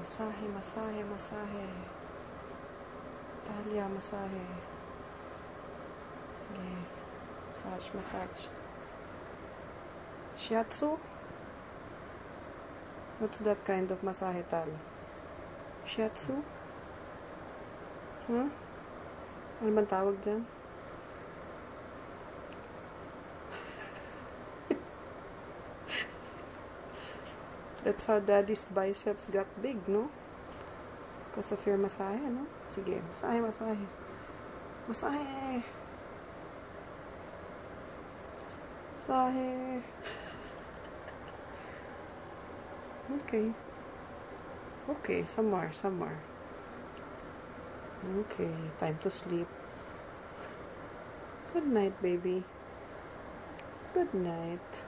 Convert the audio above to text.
Masahe, masahe, masahe. Talia, masahe. Okay. Massage, massage. Shiatsu? What's that kind of masahe, Tal? Shiatsu? Huh? Ano bang tawag dyan? That's how daddy's biceps got big, no? Because of your masahe, no? Sige, masahe, masahe. Masahe! Masahe! Okay. Okay, some more, some more. Okay, time to sleep. Good night, baby. Good night.